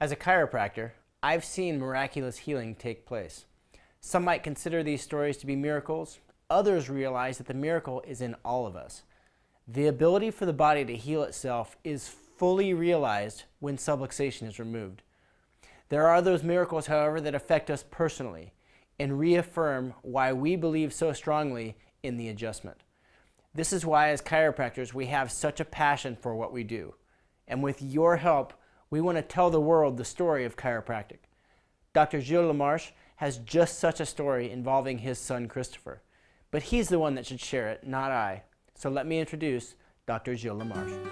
As a chiropractor, I've seen miraculous healing take place. Some might consider these stories to be miracles. Others realize that the miracle is in all of us. The ability for the body to heal itself is fully realized when subluxation is removed. There are those miracles, however, that affect us personally and reaffirm why we believe so strongly in the adjustment. This is why, as chiropractors, we have such a passion for what we do. And with your help, we want to tell the world the story of chiropractic. Dr. Gilles Lamarche has just such a story involving his son Christopher, but he's the one that should share it, not I. So let me introduce Dr. Gilles Lamarche.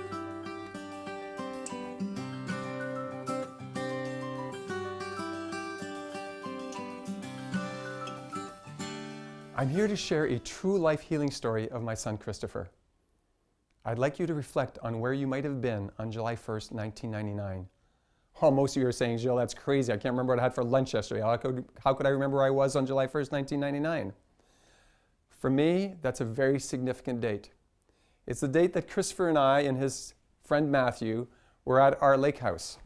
I'm here to share a true life healing story of my son Christopher. I'd like you to reflect on where you might have been on July 1st, 1999. Oh, most of you are saying, Gilles, that's crazy. I can't remember what I had for lunch yesterday. How could I remember where I was on July 1st, 1999? For me, that's a very significant date. It's the date that Christopher and I and his friend Matthew were at our lake house.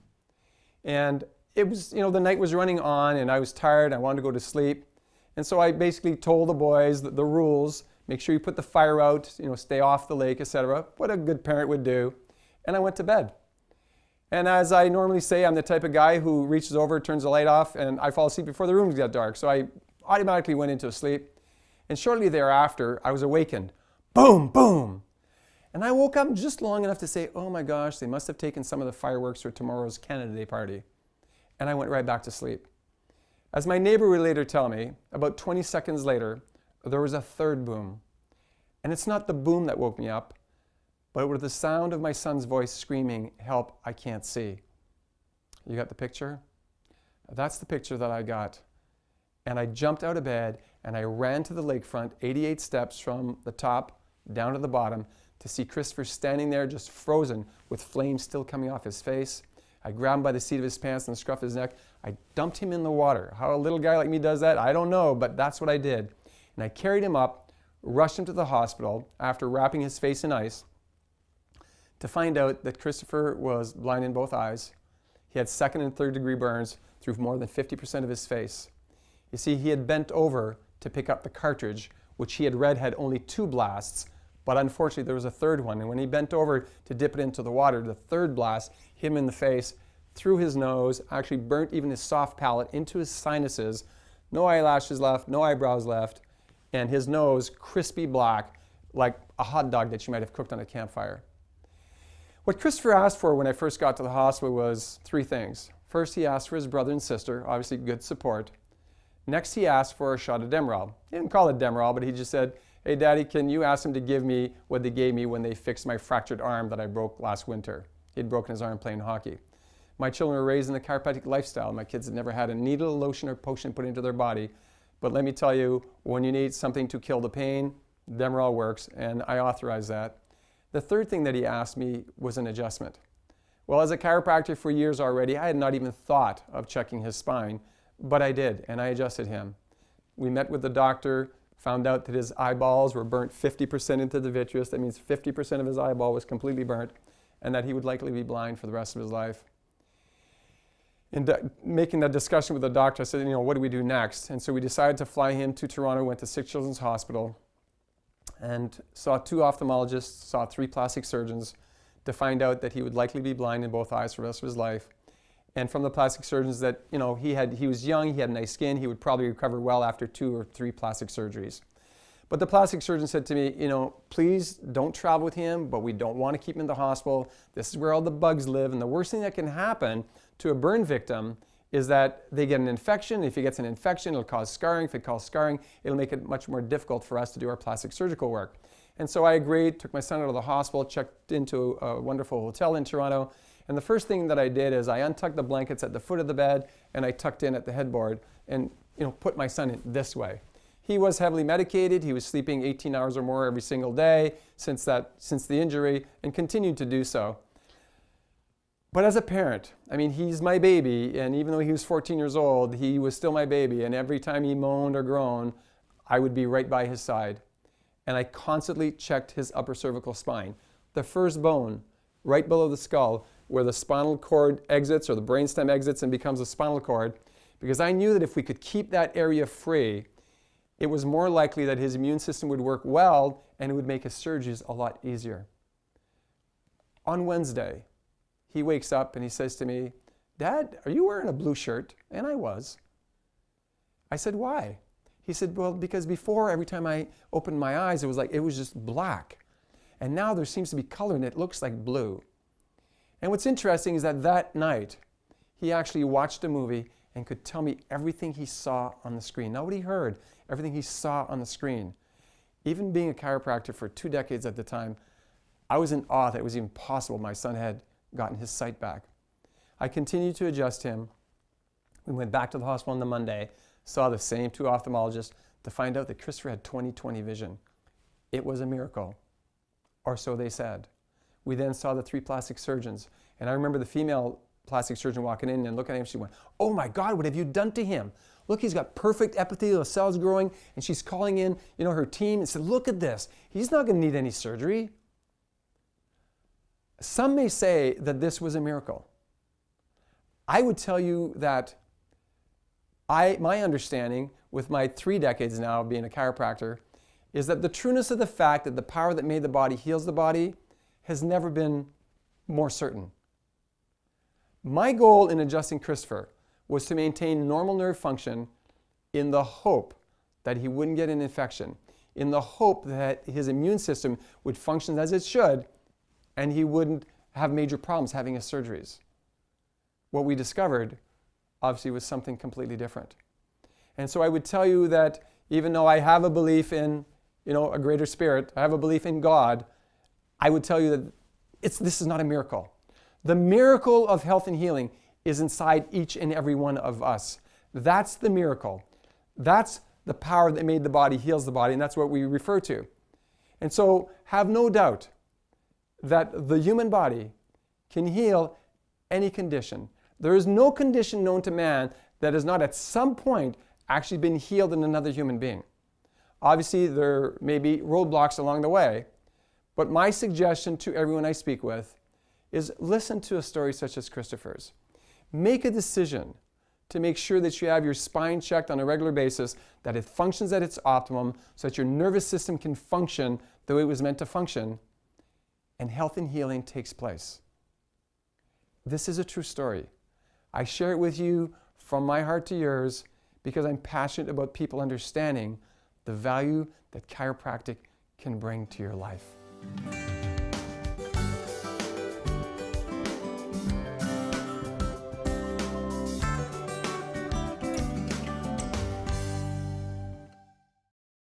And it was, the night was running on and I was tired. I wanted to go to sleep. And so I basically told the boys the rules. Make sure you put the fire out, stay off the lake, etc. What a good parent would do. And I went to bed. And as I normally say, I'm the type of guy who reaches over, turns the light off, and I fall asleep before the room gets dark. So I automatically went into sleep. And shortly thereafter, I was awakened. Boom, boom. And I woke up just long enough to say, oh my gosh, they must have taken some of the fireworks for tomorrow's Canada Day party. And I went right back to sleep. As my neighbor would later tell me, about 20 seconds later, there was a third boom. And it's not the boom that woke me up, but it was the sound of my son's voice screaming, help, I can't see. You got the picture? That's the picture that I got. And I jumped out of bed and I ran to the lakefront, 88 steps from the top down to the bottom, to see Christopher standing there just frozen with flames still coming off his face. I grabbed him by the seat of his pants and the scruff of his neck. I dumped him in the water. How a little guy like me does that, I don't know, but that's what I did. And I carried him up, rushed him to the hospital after wrapping his face in ice to find out that Christopher was blind in both eyes. He had second and third degree burns through more than 50% of his face. You see, he had bent over to pick up the cartridge, which he had read had only 2 blasts, but unfortunately there was a third one. And when he bent over to dip it into the water, the third blast hit him in the face, through his nose, actually burnt even his soft palate into his sinuses. No eyelashes left, no eyebrows left, and his nose crispy black, like a hot dog that you might have cooked on a campfire. What Christopher asked for when I first got to the hospital was 3 things. First, he asked for his brother and sister, obviously good support. Next, he asked for a shot of Demerol. He didn't call it Demerol, but he just said, hey, Daddy, can you ask them to give me what they gave me when they fixed my fractured arm that I broke last winter? He'd broken his arm playing hockey. My children were raised in a chiropractic lifestyle. My kids had never had a needle, lotion, or potion put into their body. But let me tell you, when you need something to kill the pain, Demerol works, and I authorize that. The third thing that he asked me was an adjustment. Well, as a chiropractor for years already, I had not even thought of checking his spine, but I did, and I adjusted him. We met with the doctor, found out that his eyeballs were burnt 50% into the vitreous. That means 50% of his eyeball was completely burnt, and that he would likely be blind for the rest of his life. In making that discussion with the doctor, I said, what do we do next? And so we decided to fly him to Toronto, went to 6 Children's Hospital, and saw 2 ophthalmologists, saw 3 plastic surgeons to find out that he would likely be blind in both eyes for the rest of his life. And from the plastic surgeons that, he was young, he had nice skin, he would probably recover well after 2 or 3 plastic surgeries. But the plastic surgeon said to me, please don't travel with him, but we don't want to keep him in the hospital. This is where all the bugs live, and the worst thing that can happen to a burn victim is that they get an infection. If he gets an infection, it'll cause scarring. If it causes scarring, it'll make it much more difficult for us to do our plastic surgical work. And so I agreed, took my son out of the hospital, checked into a wonderful hotel in Toronto, and the first thing that I did is I untucked the blankets at the foot of the bed and I tucked in at the headboard and put my son in this way. He was heavily medicated. He was sleeping 18 hours or more every single day since the injury, and continued to do so. But as a parent, he's my baby, and even though he was 14 years old, he was still my baby, and every time he moaned or groaned, I would be right by his side. And I constantly checked his upper cervical spine. The first bone, right below the skull, where the spinal cord exits or the brainstem exits and becomes a spinal cord, because I knew that if we could keep that area free, it was more likely that his immune system would work well and it would make his surgeries a lot easier. On Wednesday, he wakes up and he says to me, "Dad, are you wearing a blue shirt?" And I was. I said, "Why?" He said, "Well, because before, every time I opened my eyes, it was just black. And now there seems to be color and it looks like blue." And what's interesting is that night, he actually watched a movie and could tell me everything he saw on the screen. Not what he heard, everything he saw on the screen. Even being a chiropractor for 2 decades at the time, I was in awe that it was even possible my son had gotten his sight back. I continued to adjust him. We went back to the hospital on the Monday, saw the same 2 ophthalmologists to find out that Christopher had 20/20 vision. It was a miracle, or so they said. We then saw the 3 plastic surgeons, and I remember the female plastic surgeon walking in and looking at him. She went, "Oh my God, what have you done to him? Look, he's got perfect epithelial cells growing." And she's calling in, her team and said, "Look at this. He's not going to need any surgery." Some may say that this was a miracle. I would tell you that my understanding with my 3 decades now of being a chiropractor is that the trueness of the fact that the power that made the body heals the body has never been more certain. My goal in adjusting Christopher was to maintain normal nerve function in the hope that he wouldn't get an infection, in the hope that his immune system would function as it should, and he wouldn't have major problems having his surgeries. What we discovered, obviously, was something completely different. And so I would tell you that even though I have a belief in, a greater spirit, I have a belief in God, I would tell you that this is not a miracle. The miracle of health and healing is inside each and every one of us. That's the miracle. That's the power that made the body heals the body, and that's what we refer to. And so have no doubt that the human body can heal any condition. There is no condition known to man that has not at some point actually been healed in another human being. Obviously, there may be roadblocks along the way, but my suggestion to everyone I speak with is listen to a story such as Christopher's. Make a decision to make sure that you have your spine checked on a regular basis, that it functions at its optimum, so that your nervous system can function the way it was meant to function, and health and healing takes place. This is a true story. I share it with you from my heart to yours because I'm passionate about people understanding the value that chiropractic can bring to your life.